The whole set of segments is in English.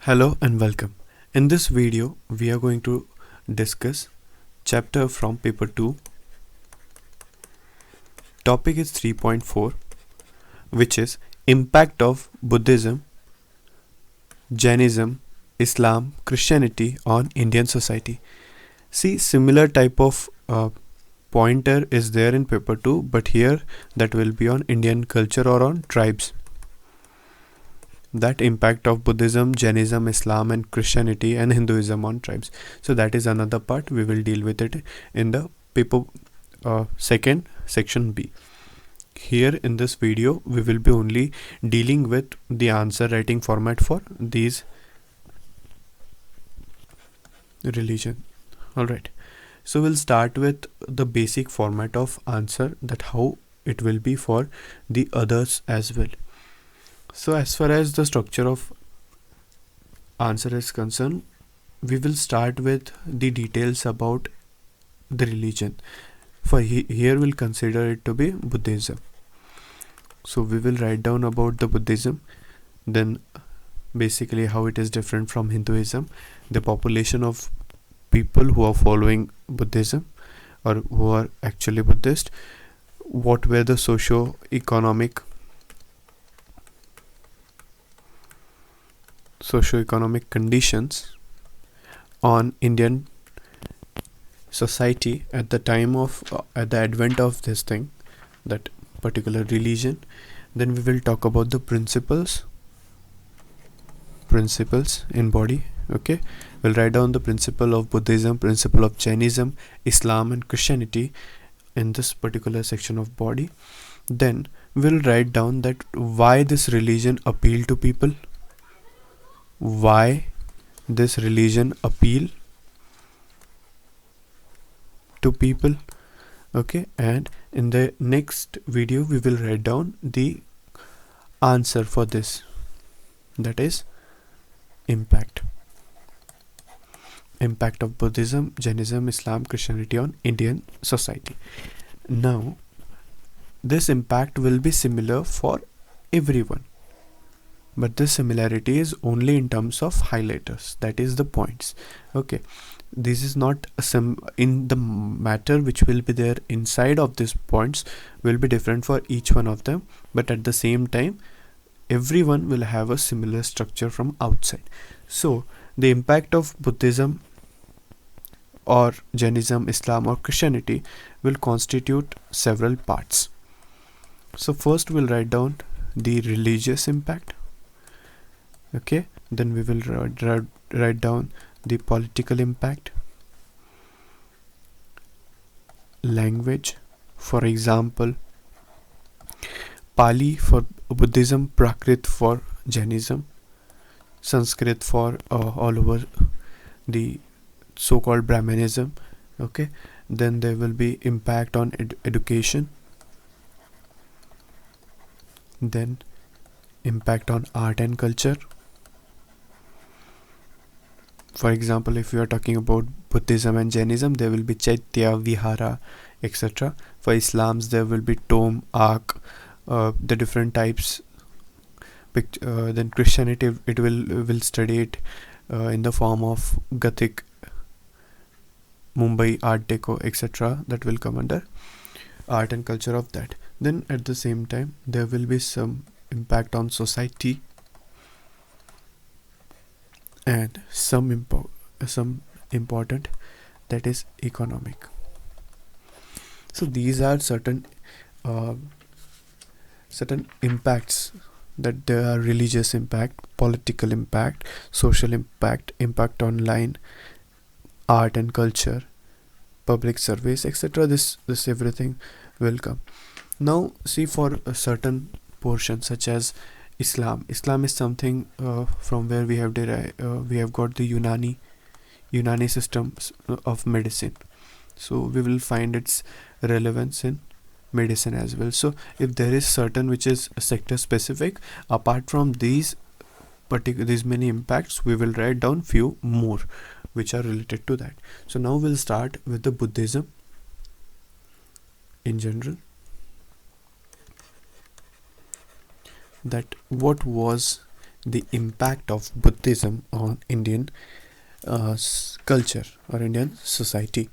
Hello and welcome. In this video, we are going to discuss chapter from paper 2. Topic is 3.4, which is impact of Buddhism, Jainism, Islam, Christianity on Indian society. See, similar type of pointer is there in paper 2, but here that will be on Indian culture or on tribes. That impact of Buddhism, Jainism, Islam and Christianity and Hinduism on tribes. So that is another part. We will deal with it in the paper second section B. Here in this video we will be only dealing with the answer writing format for these religion. Alright, so we'll start with the basic format of answer, that how it will be for the others as well. So as far as the structure of answer is concerned, we will start with the details about the religion. For here we'll consider it to be Buddhism. So we will write down about the Buddhism, then basically how it is different from Hinduism, the population of people who are following Buddhism or who are actually Buddhist, what were the socio-economic conditions on Indian society at the time of at the advent of this thing, that particular religion. Then we will talk about the principles in body. Okay, we'll write down the principle of Buddhism, principle of Jainism, Islam and Christianity in this particular section of body. Then we'll write down that why this religion appeal to people, why this religion appeal to people. Okay, and in the next video we will write down the answer for this, that is impact of Buddhism, Jainism, Islam, Christianity on Indian society. Now this impact will be similar for everyone, but this similarity is only in terms of highlighters, that is the points. Okay, this is not in the matter which will be there inside of these points will be different for each one of them, but at the same time everyone will have a similar structure from outside. So the impact of Buddhism or Jainism, Islam or Christianity will constitute several parts. So first we'll write down the religious impact. Okay, then we will write down the political impact, language, for example Pali for Buddhism, Prakrit for Jainism, Sanskrit for all over the so-called Brahmanism. Okay, then there will be impact on education, then impact on art and culture. For example, if you are talking about Buddhism and Jainism, there will be Chaitya, Vihara, etc. For Islams, there will be tomb, ark, the different types. Then Christianity, it will study it in the form of Gothic, Mumbai, Art Deco, etc. That will come under art and culture of that. Then at the same time, there will be some impact on society and some important, that is economic. So these are certain impacts, that there are religious impact, political impact, social impact, impact online, art and culture, public service, etc. This everything will come. Now see, for a certain portion such as Islam is something from where we have got the Unani systems of medicine. So we will find its relevance in medicine as well. So if there is certain which is sector specific, apart from these many impacts, we will write down few more which are related to that. So now we'll start with the Buddhism in general, that what was the impact of Buddhism on Indian culture or Indian society.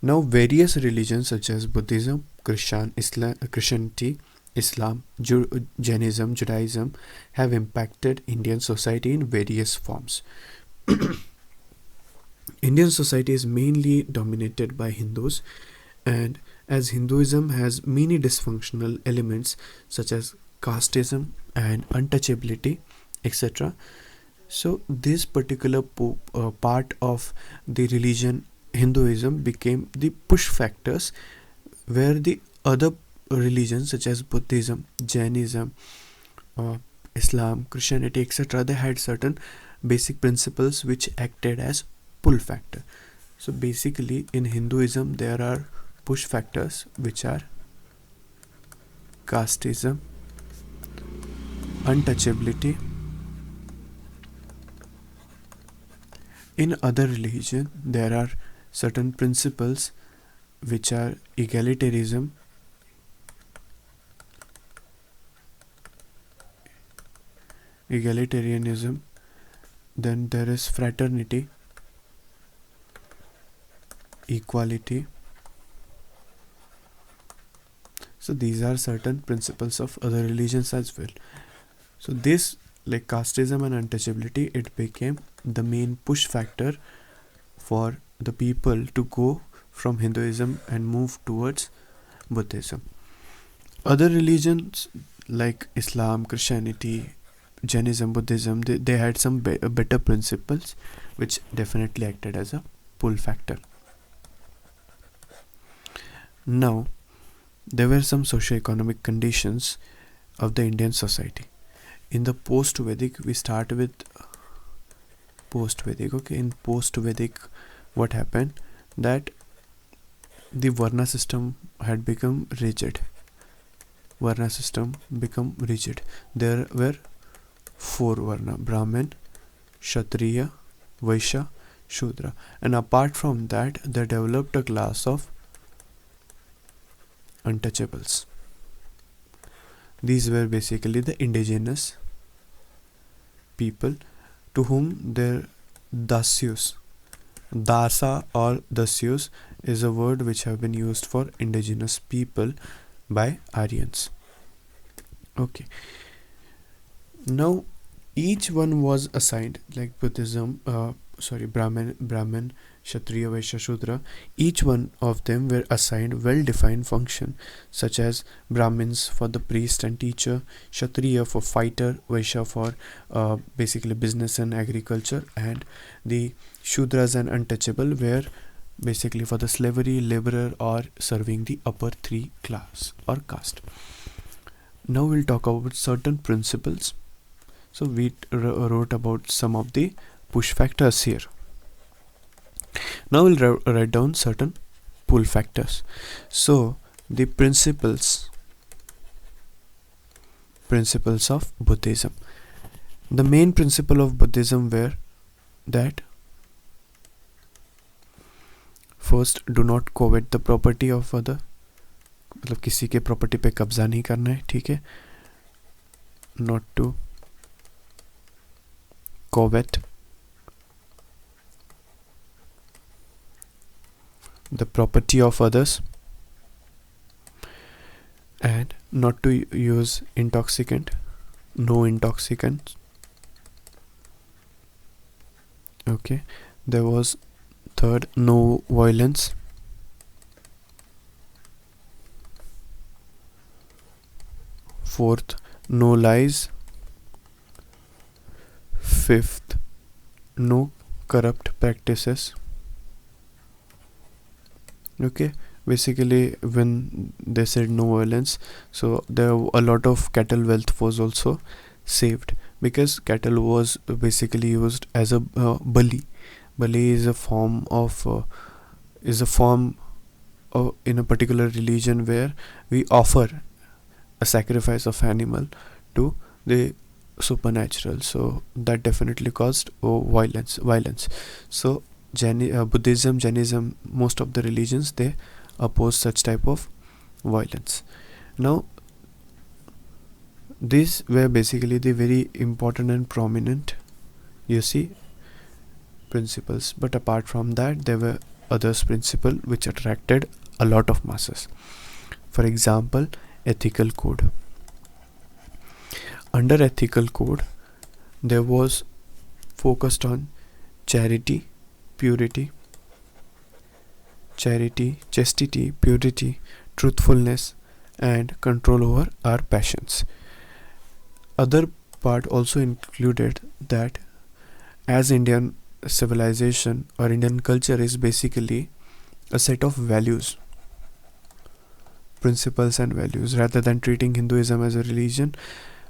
Now, various religions such as Buddhism, Christianity, Islam, Jainism, Judaism have impacted Indian society in various forms. Indian society is mainly dominated by Hindus, and as Hinduism has many dysfunctional elements such as casteism and untouchability, etc. So, this particular part of the religion Hinduism became the push factors where the other religions such as Buddhism, Jainism, Islam, Christianity, etc., they had certain basic principles which acted as pull factor. So basically in Hinduism there are push factors which are casteism, untouchability. In other religion there are certain principles which are egalitarianism, then there is fraternity, equality. So these are certain principles of other religions as well. So this, like casteism and untouchability, it became the main push factor for the people to go from Hinduism and move towards Buddhism. Other religions like Islam, Christianity, Jainism, Buddhism, they had some better principles which definitely acted as a pull factor. Now, there were some socio-economic conditions of the Indian society. In the post-Vedic, we start with post-Vedic. Okay, in post-Vedic, what happened? That the Varna system had become rigid. There were 4 Varna: Brahmin, Kshatriya, Vaishya, Shudra. And apart from that, they developed a class of untouchables. These were basically the indigenous people to whom their dasyus, dasa or dasyus is a word which have been used for indigenous people by Aryans. Okay. Now each one was assigned, like Buddhism, Brahmin, Kshatriya, Vaishya, Shudra, each one of them were assigned well-defined function, such as Brahmins for the priest and teacher, Kshatriya for fighter, Vaishya for basically business and agriculture, and the Shudras and untouchable were basically for the slavery, laborer, or serving the upper 3 class or caste. Now we'll talk about certain principles. So we wrote about some of the push factors here. Now we'll write down certain pull factors. So the principles of Buddhism. The main principle of Buddhism were that first, do not covet the property of other. मतलब किसी के property पे कब्जा नहीं करना है, ठीक है. Not to covet the property of others, and not to use no intoxicants. Okay, there was third, no violence. Fourth, no lies. Fifth, no corrupt practices. Okay, basically when they said no violence, so there a lot of cattle wealth was also saved, because cattle was basically used as a bali. Bali is a form in a particular religion where we offer a sacrifice of animal to the supernatural. So that definitely caused violence. So Buddhism, Jainism, most of the religions, they oppose such type of violence. Now These were basically the very important and prominent, you see, principles. But apart from that, there were others principle which attracted a lot of masses. For example, ethical code. Under ethical code, there was focused on charity, purity, chastity, purity, truthfulness, and control over our passions. Other part also included that as Indian civilization or Indian culture is basically a set of values, principles and values. Rather than treating Hinduism as a religion,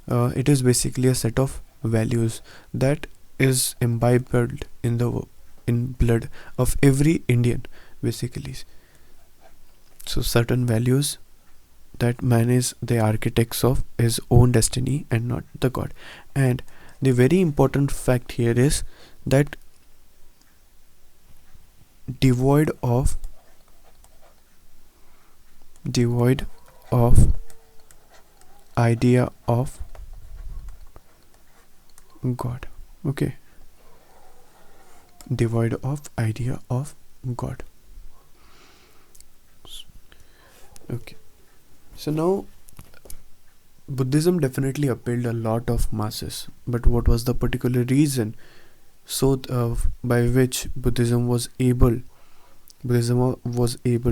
it is basically a set of values that is imbibed in blood of every Indian basically. So certain values that man is the architects of his own destiny and not the god. And the very important fact here is that devoid of idea of god. Okay, devoid of idea of god. Okay, so now Buddhism definitely appealed a lot of masses, but what was the particular reason by which Buddhism was able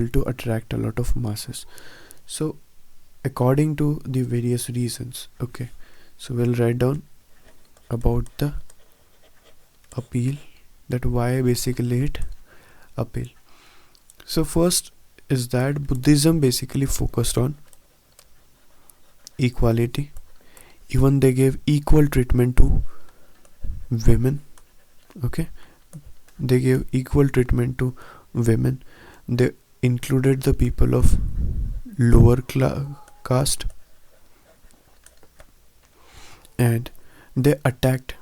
to attract a lot of masses? So according to the various reasons, okay, so we'll write down about the appeal, that why basically it appeal. So first is that Buddhism basically focused on equality. Even they gave equal treatment to women. Okay, they gave equal treatment to women. They included the people of lower caste, and they attacked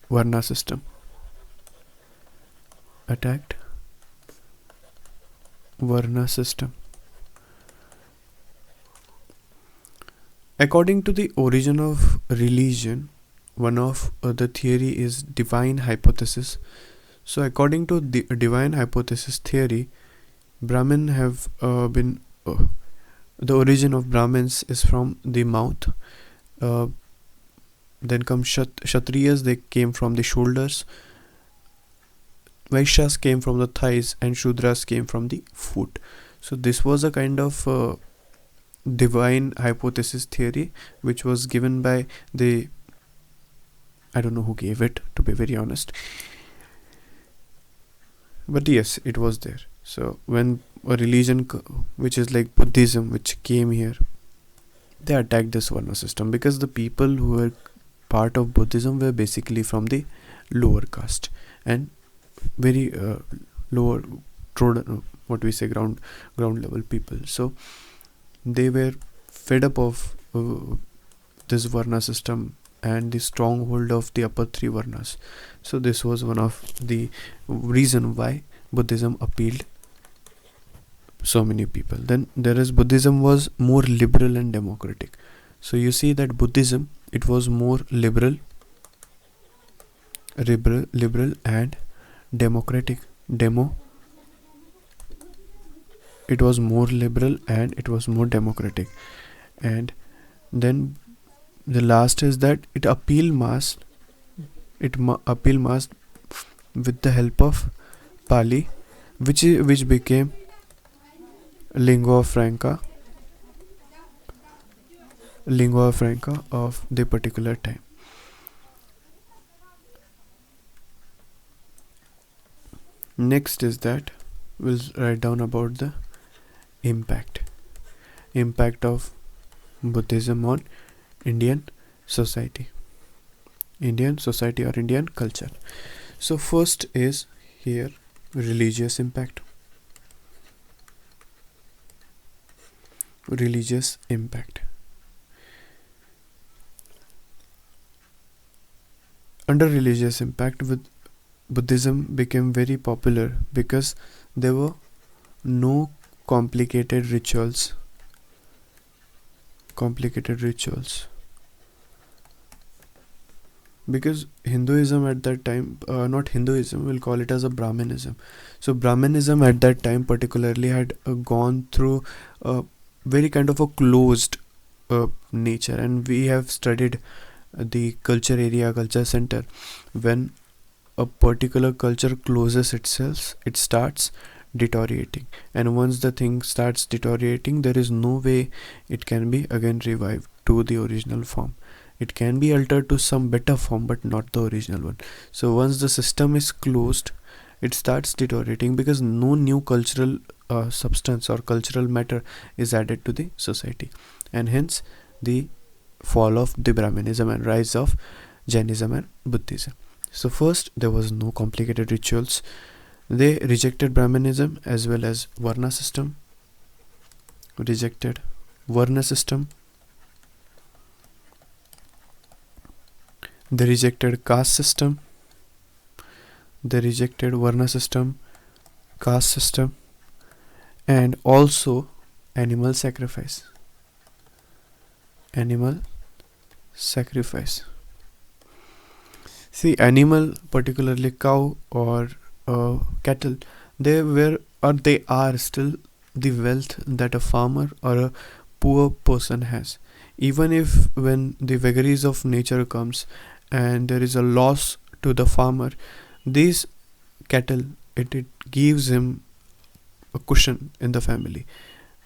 Varna system. According to the origin of religion, one of the theory is divine hypothesis. So according to the divine hypothesis theory, Brahmin have been the origin of Brahmins is from the mouth. Then come Kshatriyas, they came from the shoulders. Vaishyas came from the thighs, and Shudras came from the foot. So this was a kind of divine hypothesis theory which was given by the, I don't know who gave it, to be very honest, but yes, it was there. So when a religion which is like Buddhism which came here, they attacked this Varna system because the people who were part of Buddhism were basically from the lower caste and very lower what we say ground level people. So they were fed up of this Varna system and the stronghold of the upper three Varnas. So this was one of the reason why Buddhism appealed so many people. Then there is Buddhism was more liberal and democratic. So you see that Buddhism, it was more liberal and democratic. It was more liberal and it was more democratic. And then the last is that it appealed mass with the help of Pali, which became lingua franca of the particular time. Next is that we'll write down about the impact of Buddhism on Indian society or Indian culture. So first is here religious impact. Under religious impact, with Buddhism became very popular because there were no complicated rituals, complicated rituals. Because Hinduism at that time, not Hinduism, we'll call it as a Brahmanism. So Brahmanism at that time particularly had gone through a very kind of a closed nature, and we have studied the culture area, culture center. When a particular culture closes itself, it starts deteriorating, and once the thing starts deteriorating, there is no way it can be again revived to the original form. It can be altered to some better form, but not the original one. So once the system is closed, it starts deteriorating because no new cultural substance or cultural matter is added to the society, and hence the fall of the Brahmanism and rise of Jainism and Buddhism. So first, there was no complicated rituals. They rejected Brahmanism as well as Varna system. Rejected Varna system. They rejected caste system. They rejected Varna system, caste system, and also animal sacrifice. Animal sacrifice. See, animal, particularly cow or cattle, they were or they are still the wealth that a farmer or a poor person has. Even if when the vagaries of nature comes and there is a loss to the farmer, these cattle, it gives him a cushion in the family.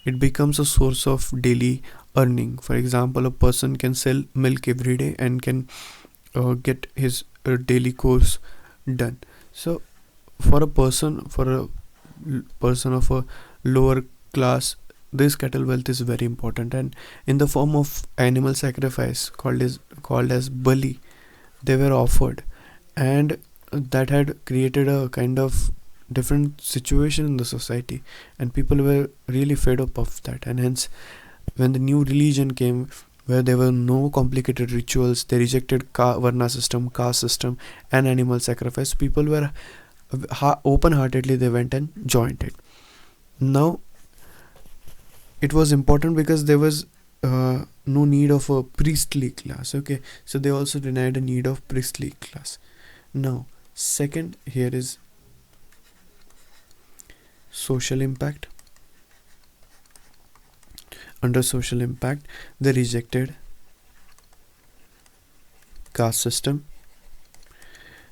It becomes a source of daily earning. For example, a person can sell milk every day and can get his daily course done. So for a person of a lower class, this cattle wealth is very important, and in the form of animal sacrifice called as bali, they were offered, and that had created a kind of different situation in the society, and people were really fed up of that. And hence, when the new religion came, where there were no complicated rituals, they rejected Varna system, caste system, and animal sacrifice. People were open-heartedly, they went and joined it. Now, it was important because there was no need of a priestly class. Okay, so they also denied a need of priestly class. Now, second here is social impact. Under social impact, they rejected caste system.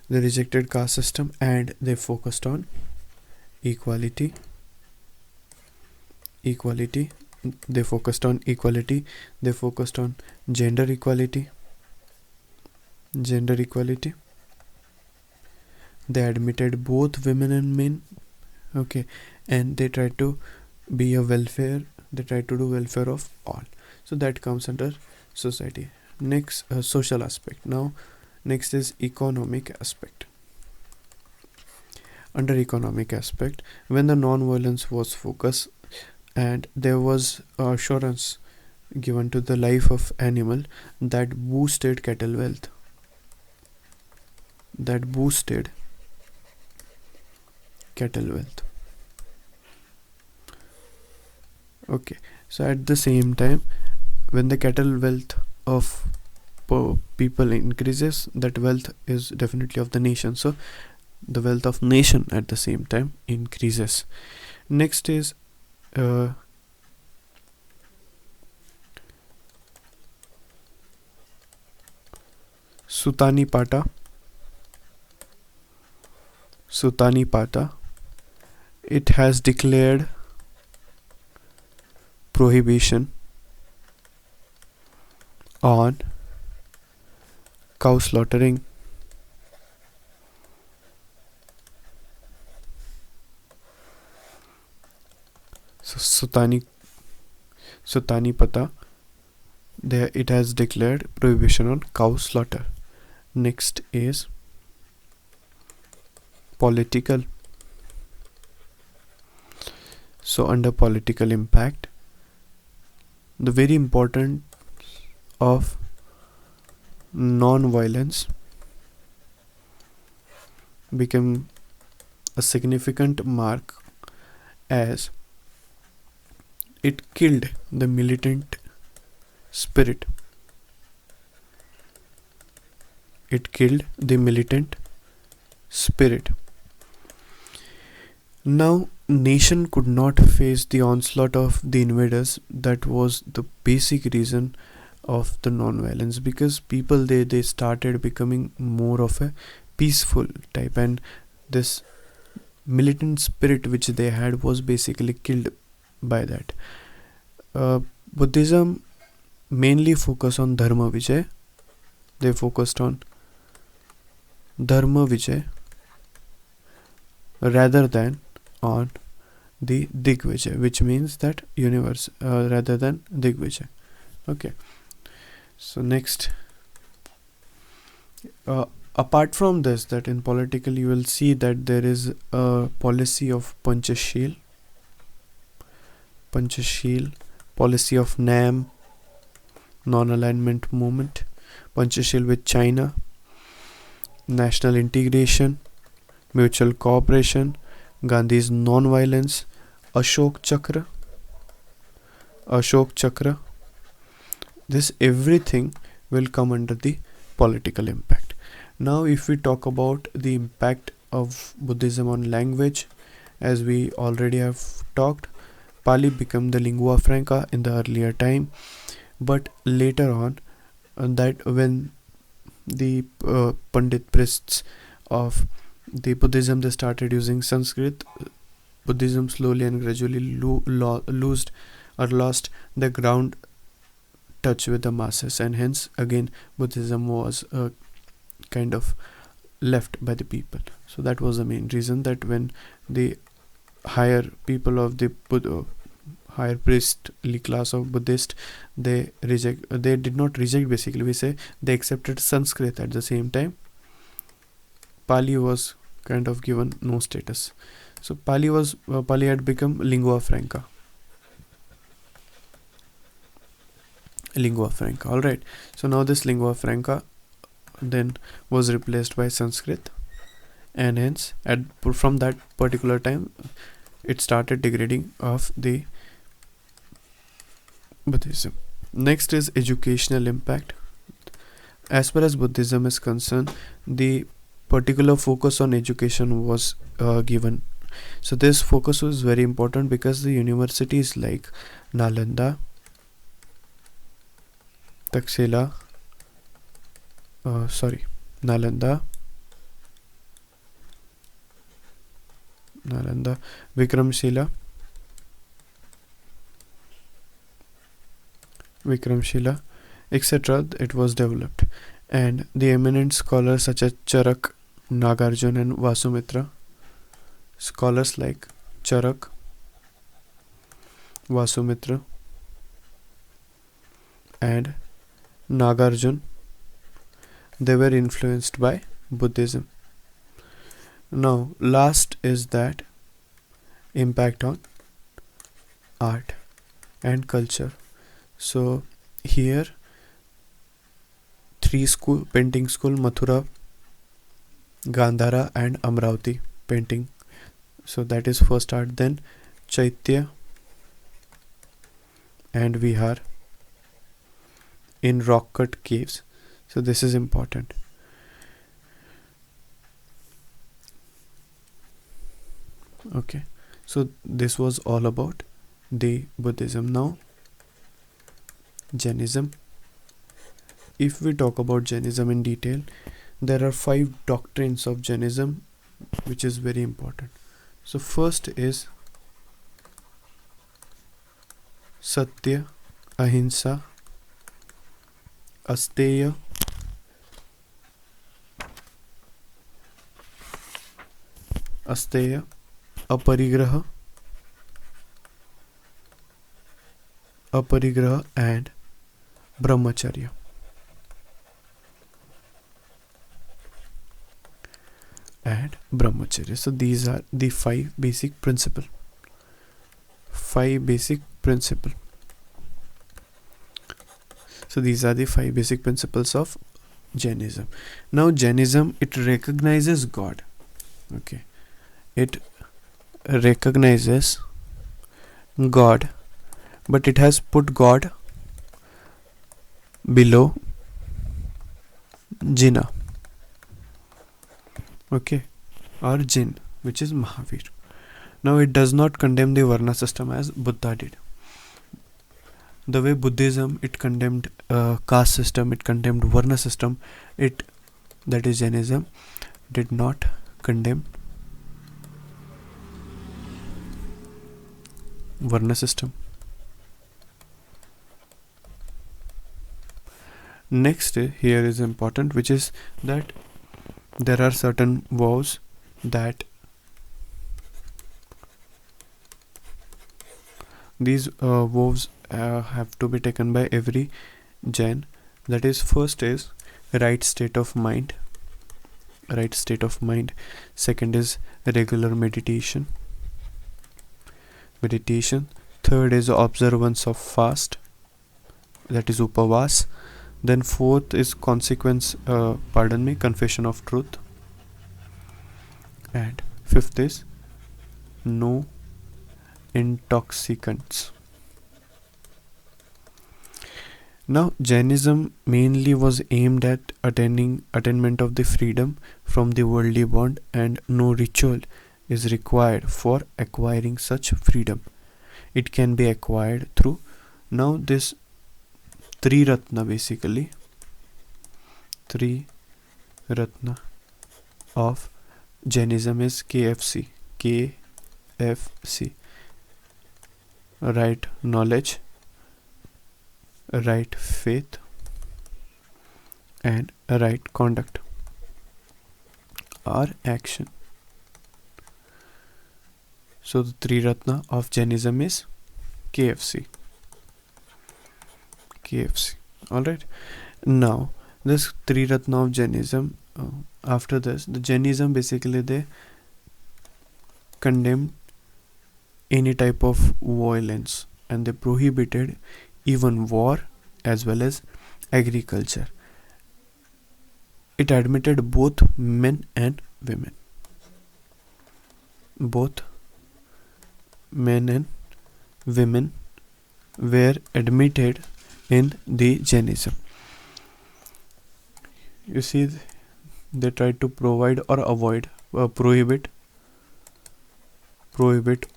They rejected caste system and they focused on equality. Equality. They focused on equality. They focused on gender equality. Gender equality. They admitted both women and men. Okay, and they tried to be a welfare. They tried to do welfare of all. So that comes under society. Next, social aspect. Now, next is economic aspect. Under economic aspect, when the non-violence was focused and there was assurance given to the life of animal, that boosted cattle wealth. That boosted cattle wealth. Okay, so at the same time, when the cattle wealth of people increases, that wealth is definitely of the nation. So the wealth of nation at the same time increases. Next is Sutani Pata. Sutani Pata. It has declared prohibition on cow slaughtering. So Sutani Pata, there it has declared prohibition on cow slaughter. Next is political. So under political impact, the very important of non-violence became a significant mark, as it killed the militant spirit. It killed the militant spirit. Now, nation could not face the onslaught of the invaders. That was the basic reason of the non-violence, because people they started becoming more of a peaceful type, and this militant spirit which they had was basically killed by that. Buddhism mainly focused on dharma vijay. They focused on dharma vijay rather than on the Digvijay, which means that universe rather than Digvijay. Okay, so next, apart from this, that in political you will see that there is a policy of Panchashil, policy of NAM, non-alignment movement, Panchashil with China, national integration, mutual cooperation, Gandhi's non-violence, Ashok Chakra. This everything will come under the political impact. Now, if we talk about the impact of Buddhism on language, as we already have talked, Pali became the lingua franca in the earlier time, but later on, that when the Pandit priests of the Buddhism they started using Sanskrit, Buddhism slowly and gradually lost the ground touch with the masses, and hence again Buddhism was kind of left by the people. So that was the main reason, that when the higher people of the higher priestly class of Buddhist, they did not reject, basically we say they accepted Sanskrit. At the same time, Pali was kind of given no status. So Pali had become lingua franca. All right. So now this lingua franca then was replaced by Sanskrit, and hence from that particular time it started degrading of the Buddhism. Next is educational impact. As far as Buddhism is concerned, the particular focus on education was given. So this focus was very important because the universities like Nalanda, Nalanda, Vikramshila, etc. It was developed, and the eminent scholars such as Charak, Nagarjuna and Vasumitra, scholars like Charak, Vasumitra and Nagarjuna, they were influenced by Buddhism. Now last is that impact on art and culture. So here painting school, Mathura, Gandhara and Amravati painting. So that is first art. Then Chaitya and Vihar in rock cut caves. So this is important. Okay, so this was all about the Buddhism. Now Jainism. If we talk about Jainism in detail, there are 5 doctrines of Jainism which is very important. So first is Satya, Ahimsa, Asteya, Aparigraha and Brahmacharya. So these are the 5 basic principles. So these are the 5 basic principles of Jainism. Now Jainism, it recognizes God. Okay, it recognizes God, but it has put God below Jina, okay, or Jin, which is Mahavir. Now it does not condemn the Varna system as Buddha did. The way Buddhism, it condemned caste system, it condemned Varna system, it, that is Jainism, did not condemn Varna system. Next here is important, which is that there are certain vows that these vows have to be taken by every Jain. That is, first is right state of mind. Right state of mind. Second is regular meditation. Third is observance of fast. That is upavas. Then fourth is confession of truth. And fifth is no intoxicants. Now Jainism mainly was aimed at attainment of the freedom from the worldly bond, and no ritual is required for acquiring such freedom. It can be acquired through, now this Triratna, basically Triratna of Jainism is KFC. Right knowledge, right faith, and right conduct or action. So the Triratna of Jainism is KFC. Alright. Now this Triratna of Jainism, after this, the Jainism basically they condemned any type of violence, and they prohibited even war as well as agriculture. It admitted both men and women. Both men and women were admitted in the Jainism. You see, they tried to provide or avoid, prohibit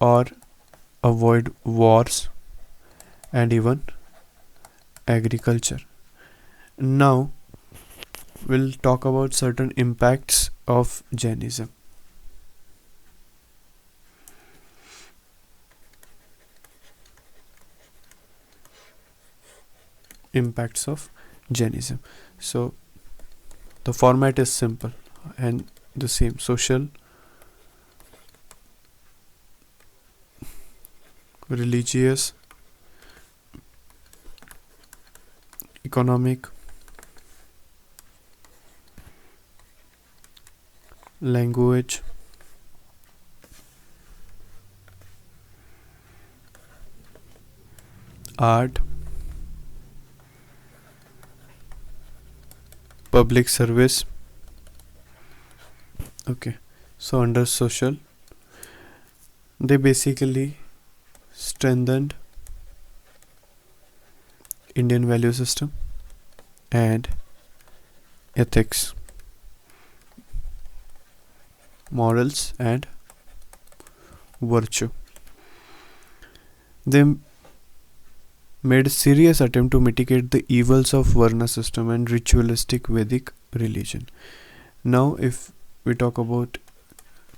or avoid wars and even agriculture. Now we'll talk about certain impacts of Jainism. Impacts of Jainism. So the format is simple and the same: social, religious, economic, language, art, public service. Okay, so under social, they basically strengthened Indian value system and ethics, morals and virtue. They made a serious attempt to mitigate the evils of Varna system and ritualistic Vedic religion. Now if we talk about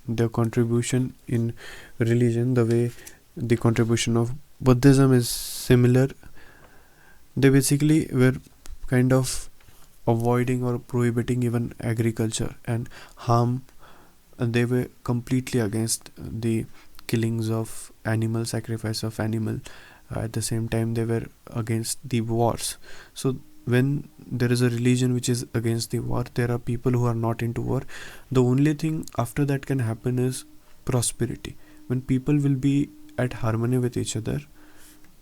their contribution in religion, the way the contribution of Buddhism is similar. They basically were kind of avoiding or prohibiting even agriculture and harm, and they were completely against the killings of animal, sacrifice of animal. At the same time, they were against the wars. So when there is a religion which is against the war, there are people who are not into war. The only thing after that can happen is prosperity. When people will be at harmony with each other,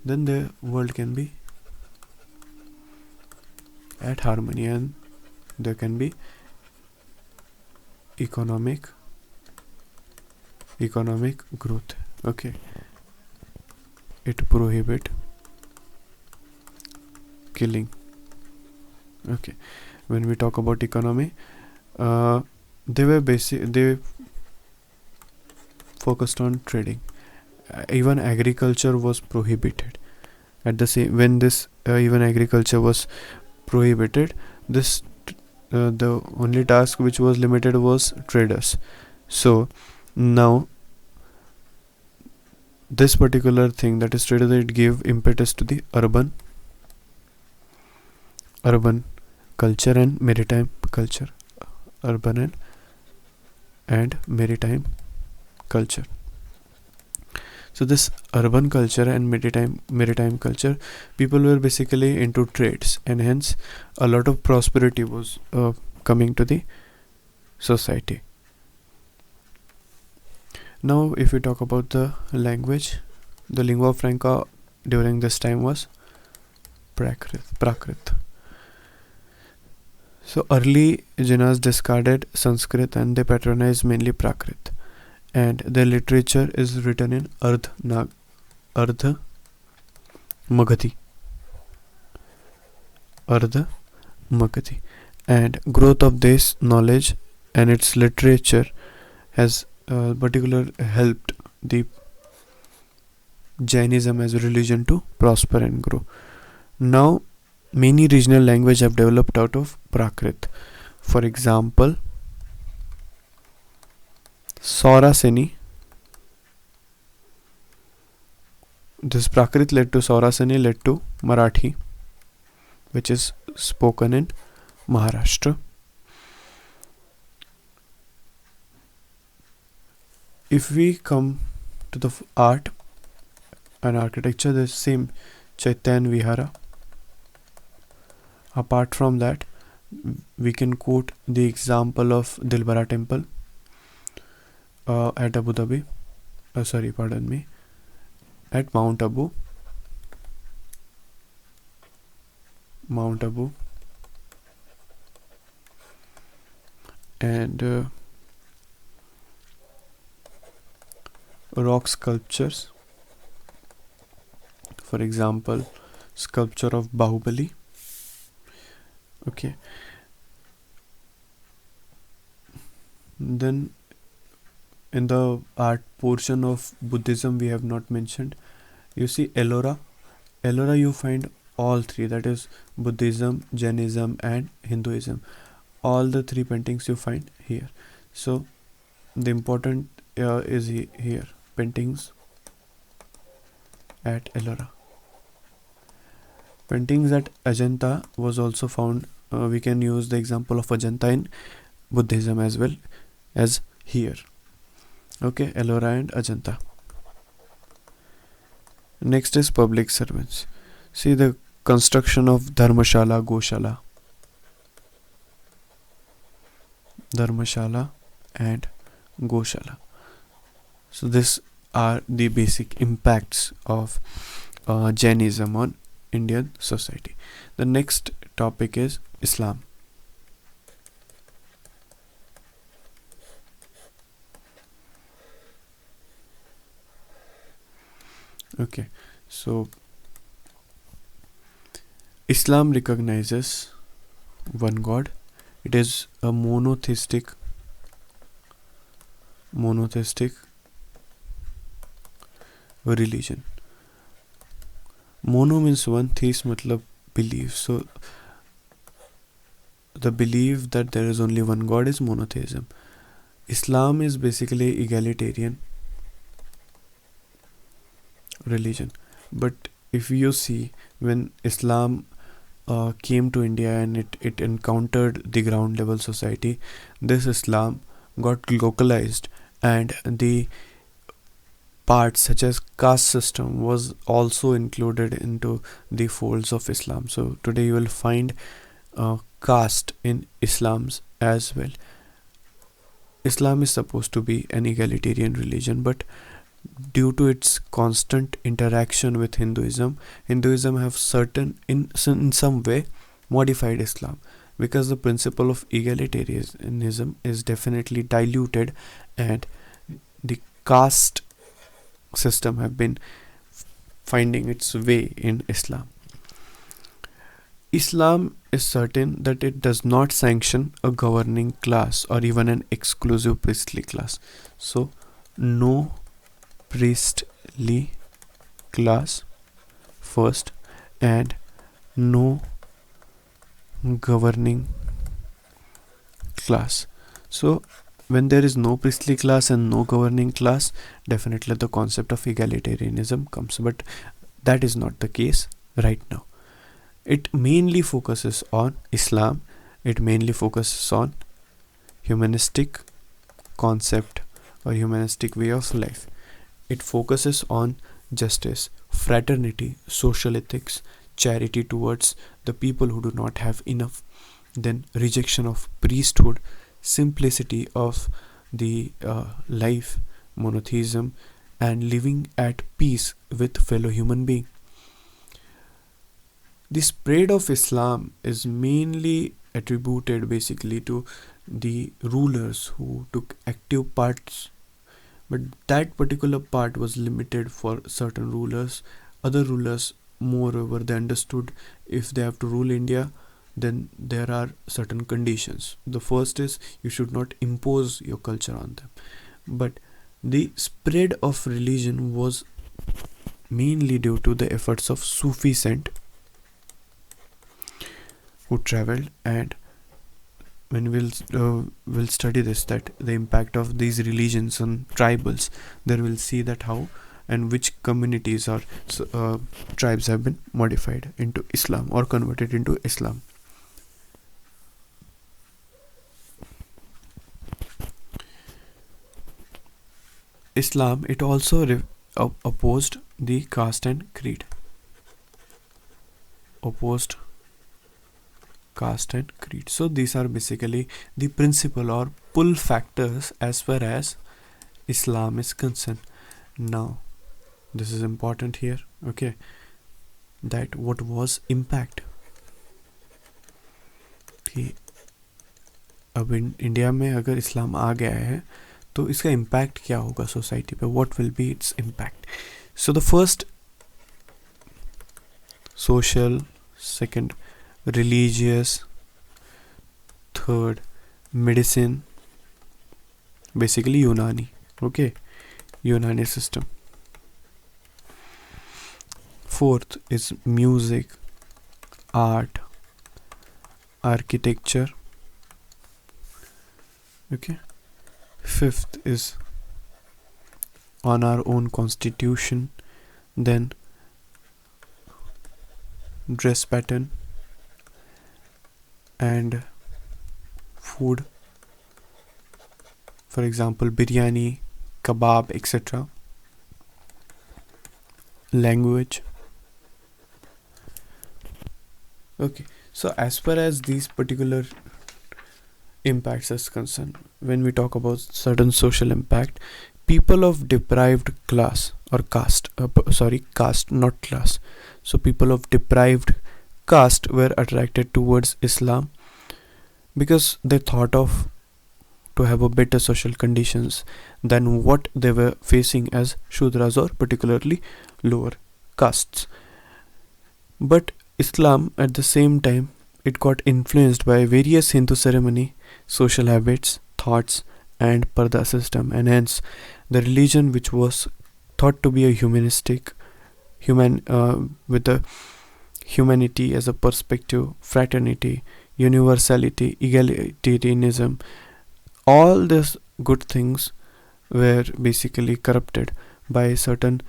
then the world can be at harmony and there can be economic growth. Okay, it prohibit killing. Okay, when we talk about economy, uh, they focused on trading. Even agriculture was prohibited. At the same when this even agriculture was prohibited, this the only task which was limited was traders. So now this particular thing, that is traders, it gave impetus to the urban culture and maritime culture. Urban and maritime culture. So this urban culture and maritime culture, people were basically into trades, and hence a lot of prosperity was coming to the society. Now, if we talk about the language, the lingua franca during this time was Prakrit. So early Jinas discarded Sanskrit and they patronized mainly Prakrit, and their literature is written in Ardha Magadhi, Ardha Magadhi, and growth of this knowledge and its literature has particular helped the Jainism as a religion to prosper and grow. Now, many regional languages have developed out of Prakrit. For example, Sauraseni. This Prakrit led to Sauraseni, led to Marathi, which is spoken in Maharashtra. If we come to the art and architecture, the same Chaitanya Vihara. Apart from that, we can quote the example of Dilbara temple at Abu Dhabi. At Mount Abu. And rock sculptures. For example, sculpture of Bahubali. Okay. Then in the art portion of Buddhism we have not mentioned. You see Ellora. Ellora you find all three, that is Buddhism, Jainism and Hinduism. All the three paintings you find here. So the important is here, paintings at Ellora. Paintings at Ajanta was also found. We can use the example of Ajanta in Buddhism as well as here. Okay, Ellora and Ajanta. Next is public servants. See the construction of Dharmashala, and Goshala. So these are the basic impacts of Jainism on Indian society. The next topic is Islam. Okay, so Islam recognizes one God. It is a monotheistic religion. Mono means one, theist matlab belief. So the belief that there is only one God is monotheism. Islam is basically egalitarian religion. But if you see, when Islam came to India and it encountered the ground level society, this Islam got localized, and the parts such as caste system was also included into the folds of Islam. So today you will find caste in Islam's as well. Islam is supposed to be an egalitarian religion, but due to its constant interaction with Hinduism have in some way modified Islam, because the principle of egalitarianism is definitely diluted, and the caste system have been finding its way in Islam. Islam is certain that it does not sanction a governing class or even an exclusive priestly class. So, no priestly class first, and no governing class. So, when there is no priestly class and no governing class, definitely the concept of egalitarianism comes, but that is not the case right now. It mainly focuses on Islam, it mainly focuses on humanistic concept or humanistic way of life. It focuses on justice, fraternity, social ethics, charity towards the people who do not have enough, then rejection of priesthood, simplicity of the life, monotheism, and living at peace with fellow human beings. The spread of Islam is mainly attributed basically to the rulers who took active parts, but that particular part was limited for certain rulers. Other rulers, moreover, they understood if they have to rule India, then there are certain conditions. The first is you should not impose your culture on them. But the spread of religion was mainly due to the efforts of Sufi saint who traveled, and when we'll study this, that the impact of these religions on tribals, there we'll see that how and which communities or tribes have been modified into Islam or converted into Islam. Islam, it also opposed the caste and creed. Opposed caste and creed. So these are basically the principal or pull factors as far as Islam is concerned. Now, this is important here, okay, that what was impact कि अब India में अगर इस्लाम आ गया है तो इसका impact क्या होगा सोसाइटी पे, what will be its impact. So the first social, second religious, third medicine, basically Unani, okay, Unani system. Fourth is music, art, architecture, okay. Fifth is on our own constitution, then dress pattern and food, for example biryani, kebab, etc. Language. Okay, so as far as these particular impacts is concerned, when we talk about certain social impact, people of deprived class or caste, caste not class, so people of deprived caste were attracted towards Islam because they thought of to have a better social conditions than what they were facing as Shudras or particularly lower castes. But Islam at the same time, it got influenced by various Hindu ceremony, social habits, thoughts and parda system, and hence the religion, which was thought to be a humanistic, with a humanity as a perspective, fraternity, universality, egalitarianism, all these good things were basically corrupted by certain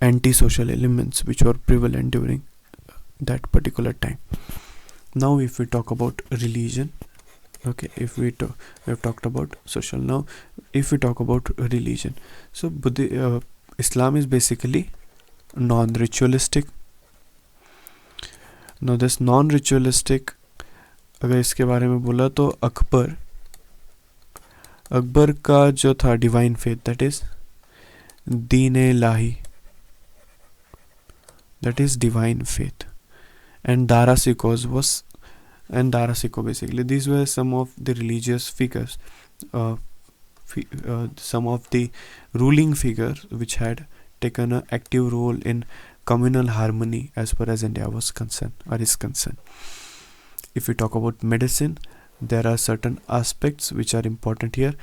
antisocial elements which were prevalent during that particular time. Now if we talk about religion, okay, if we have talked about social, now if we talk about religion, so Islam is basically non-ritualistic. Now this non-ritualistic, अगर इसके बारे में बोला तो अकबर का जो था divine faith, that is Deen Ilahi, that is divine faith, and Darasiko basically, these were some of the religious figures, some of the ruling figures which had taken an active role in communal harmony as far as India was concerned or is concerned. if we talk about medicine, there are certain aspects which are important here.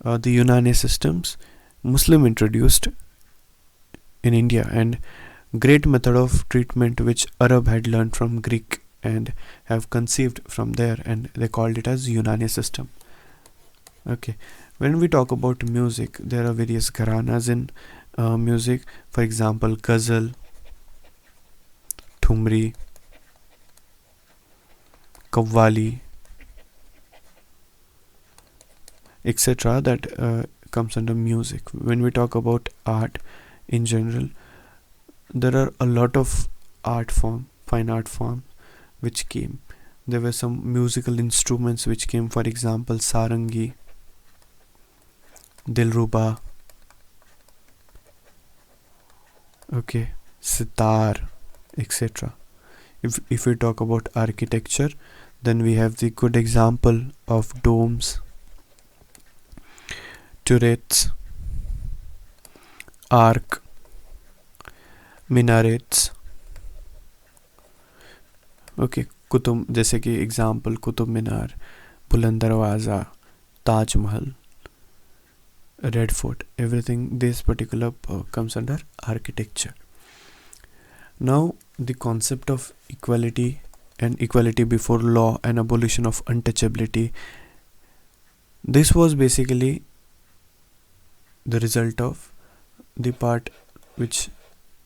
The Unani systems, Muslim introduced in India, and great method of treatment which Arab had learned from Greek and have conceived from there, and they called it as Unani system. Okay, when we talk about music, there are various gharanas in music. For example, ghazal, thumri, qawwali, etc. that comes under music. When we talk about art in general, there are a lot of fine art form which came. There were some musical instruments which came, for example, sarangi, dilruba, okay, sitar, etc. If we talk about architecture, then we have the good example of domes, turrets, arc, minarets, okay, Qutub, जैसे कि example Qutub Minar, बुलंद दरवाज़ा, Taj Mahal, red fort, everything this particular comes under architecture. Now the concept of equality and equality before law and abolition of untouchability, this was basically the result of the part which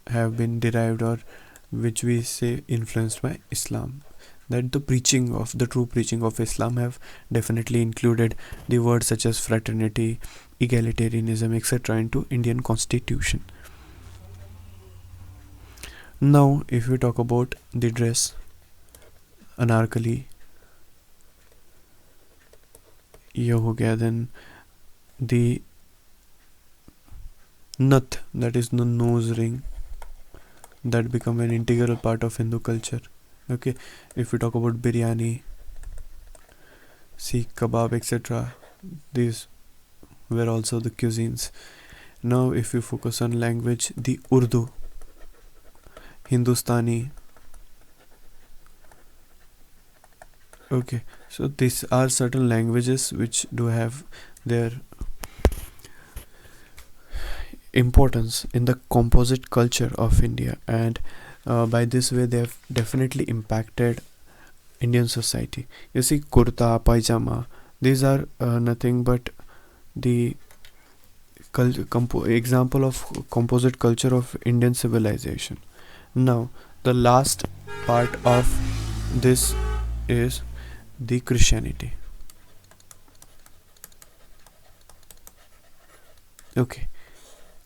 have been derived, or which we say influenced by Islam. That the true preaching of Islam have definitely included the words such as fraternity, egalitarianism, etc. into Indian constitution. Now if we talk about the dress, anarkali, ये हो गया, then the nut, that is the nose ring, that become an integral part of Hindu culture. Okay, if we talk about biryani, Sikh kebab, etc., these were also the cuisines. Now if we focus on language, the Urdu, Hindustani, okay, so these are certain languages which do have their importance in the composite culture of India, and by this way they have definitely impacted Indian society. You see, kurta, pajama, these are nothing but the example of composite culture of Indian civilization. Now the last part of this is the Christianity. Okay,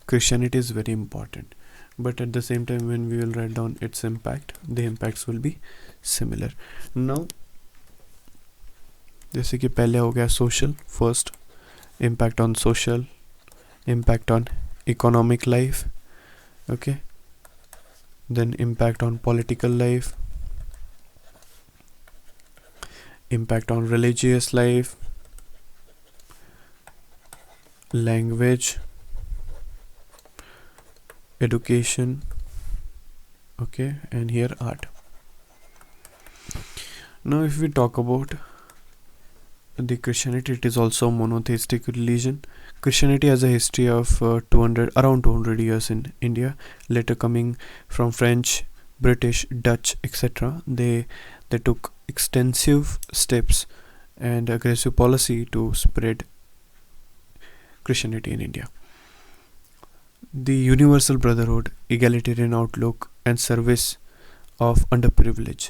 Christianity is very important, but at the same time when we will write down its impact, the impacts will be similar. Now जैसे कि पहले हो गया social, first impact on social, impact on economic life, okay, then impact on political life, impact on religious life, language, education, okay, and here art. Now if we talk about the Christianity, it is also a monotheistic religion. Christianity has a history of around 200 years in India, later coming from French, British, Dutch, etc. They took extensive steps and aggressive policy to spread Christianity in India. The universal brotherhood, egalitarian outlook, and service of underprivileged,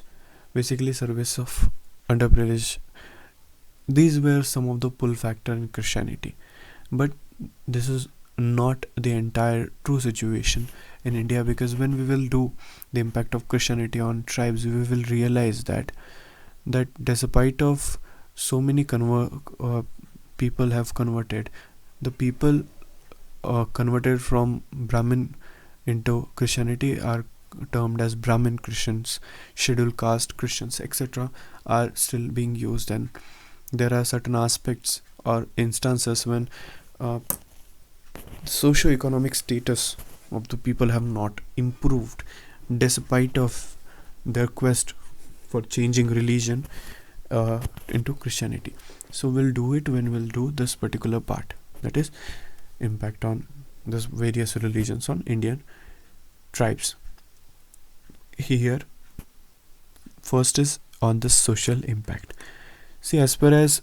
basically service of underprivileged, these were some of the pull factor in Christianity. But this is not the entire true situation in India, because when we will do the impact of Christianity on tribes, we will realize that despite of so many people have converted, the people converted from Brahmin into Christianity are termed as Brahmin Christians, scheduled caste Christians, etc. are still being used, and there are certain aspects or instances when socio-economic status of the people have not improved despite of their quest for changing religion into Christianity. So we'll do it when we'll do this particular part, that is impact on this various religions on Indian tribes. Here first is on the social impact. See, as far as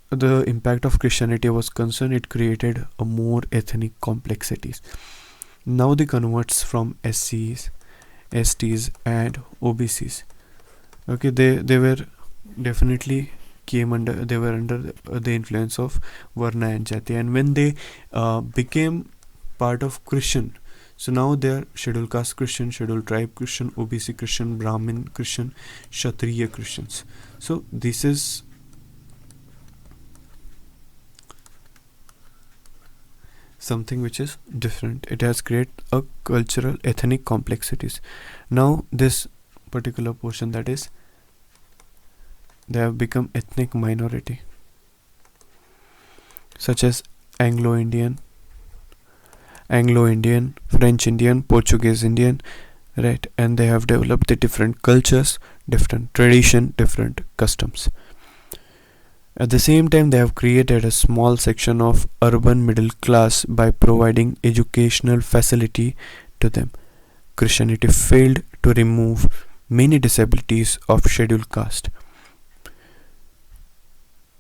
the impact of Christianity was concerned, it created a more ethnic complexities. Now the converts from SCs, STs and OBCs, okay, they were definitely they were under the influence of Varna and Jati, and when they became part of Christian, so now they are scheduled caste Christian, scheduled tribe Christian, OBC Christian, Brahmin Christian, Kshatriya Christians. So this is something which is different. It has created a cultural ethnic complexities. Now this particular portion, that is they have become ethnic minority, such as Anglo-Indian, French Indian, Portuguese Indian, right? And they have developed the different cultures, different tradition, different customs. At the same time, they have created a small section of urban middle class by providing educational facility to them. Christianity failed to remove many disabilities of scheduled caste.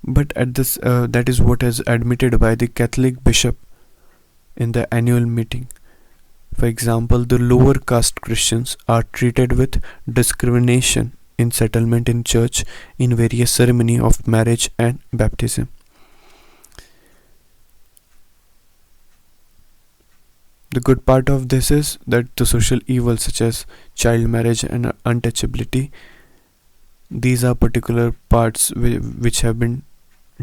But at this, that is what is admitted by the Catholic bishop in the annual meeting. For example, the lower caste Christians are treated with discrimination in settlement in church in various ceremony of marriage and baptism. The good part of this is that the social evils such as child marriage and untouchability, these are particular parts which have been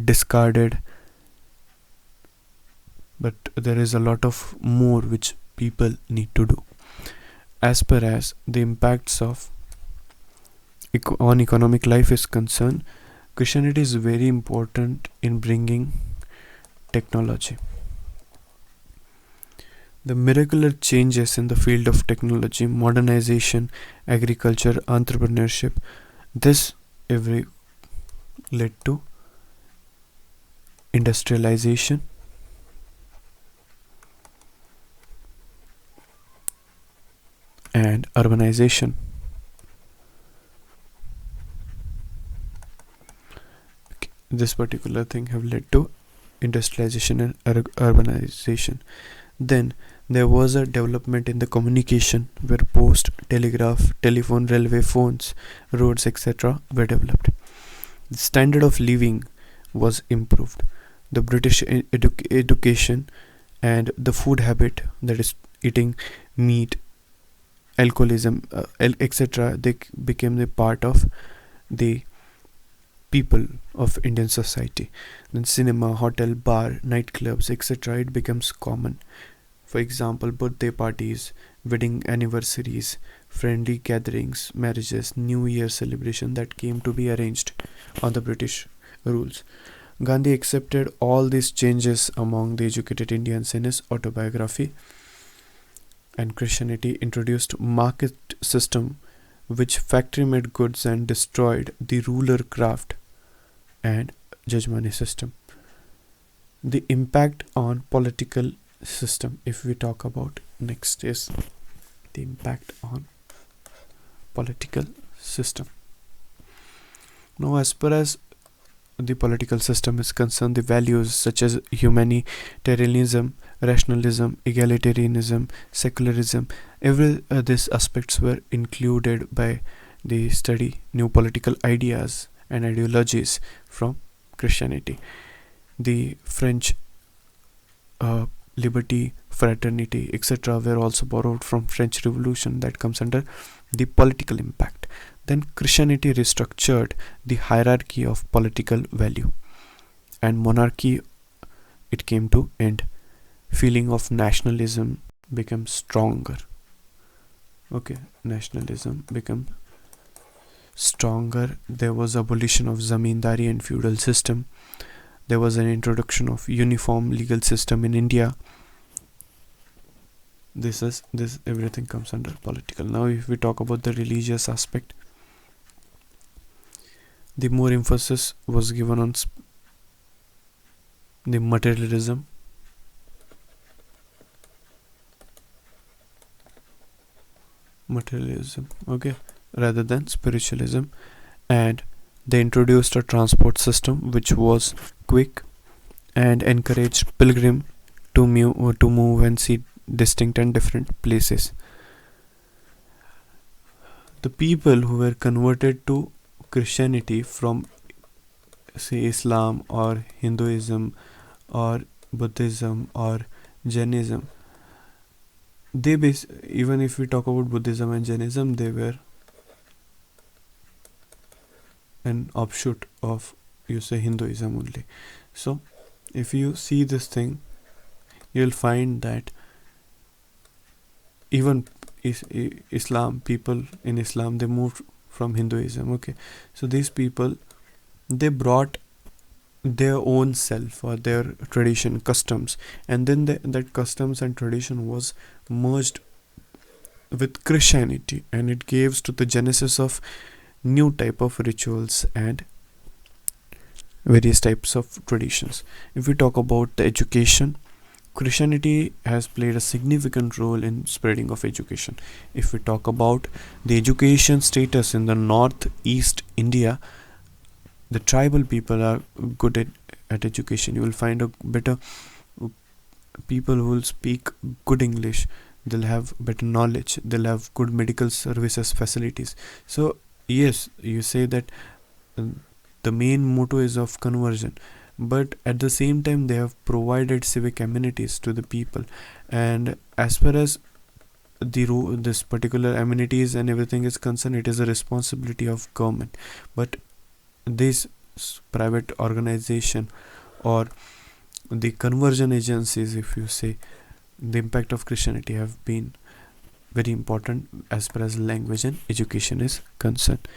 discarded, but there is a lot of more which people need to do. As per as the impacts of on economic life is concerned, Christianity is very important in bringing technology. The miraculous changes in the field of technology, modernization, agriculture, entrepreneurship, this every led to industrialization, and urbanization. This particular thing have led to industrialization and urbanization. Then there was a development in the communication where post, telegraph, telephone, railway, phones, roads, etc. were developed. The standard of living was improved. The British education and the food habit, that is eating meat, alcoholism, etc., they became the part of the people of Indian society. Then cinema, hotel, bar, nightclubs, etc., it becomes common. For example, birthday parties, wedding anniversaries, friendly gatherings, marriages, New Year celebration that came to be arranged on the British rules. Gandhi accepted all these changes among the educated Indians in his autobiography, and Christianity introduced market system which factory made goods and destroyed the ruler craft and judgmani system. The impact on political system, if we talk about next, is the impact on political system. Now, as far as the political system is concerned, the values such as humanitarianism, rationalism, egalitarianism, secularism, every these aspects were included by the study new political ideas and ideologies from Christianity. The French liberty, fraternity, etc. were also borrowed from French Revolution, that comes under the political impact. Then Christianity restructured the hierarchy of political value, and monarchy, it came to end. Feeling of nationalism became stronger. Okay, nationalism became stronger. There was abolition of zamindari and feudal system. There was an introduction of uniform legal system in India. This everything comes under political. Now if we talk about the religious aspect, the more emphasis was given on the materialism, okay, rather than spiritualism. And they introduced a transport system which was quick and encouraged pilgrim to move and see distinct and different places. The people who were converted to Christianity from, say, Islam or Hinduism or Buddhism or Jainism, even if we talk about Buddhism and Jainism, they were an offshoot of, you say, Hinduism only. So if you see this thing, you'll find that even Islam, people in Islam, they moved from Hinduism, okay. So these people, they brought their own self or their tradition, customs, and then that customs and tradition was merged with Christianity, and it gives to the genesis of new type of rituals and various types of traditions. If we talk about the education, Christianity has played a significant role in spreading of education. If we talk about the education status in the northeast India, the tribal people are good at education. You will find a better people who will speak good English. They'll have better knowledge. They'll have good medical services facilities. So yes, you say that the main motto is of conversion, but at the same time they have provided civic amenities to the people, and as far as this particular amenities and everything is concerned, it is a responsibility of government. But this private organization or the conversion agencies, if you say, the impact of Christianity have been very important as far as language and education is concerned.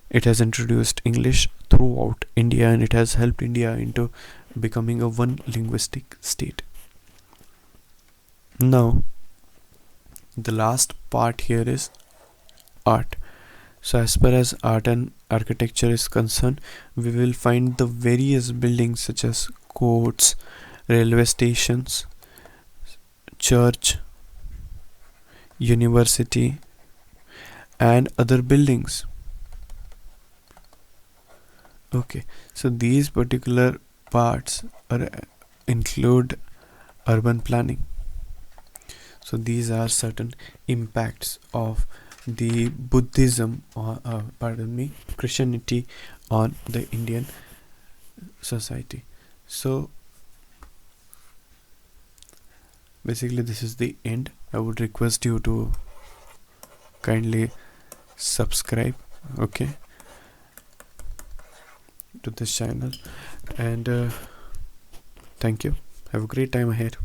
It has introduced English throughout India, and it has helped India into becoming a one linguistic state. Now, the last part here is art. So as far as art and architecture is concerned, we will find the various buildings such as courts, railway stations, church, university, and other buildings. Okay, so these particular parts include urban planning. So these are certain impacts of the Buddhism or Christianity on the Indian society. So basically this is the end. I would request you to kindly subscribe, okay, to this channel, and thank you. Have a great time ahead.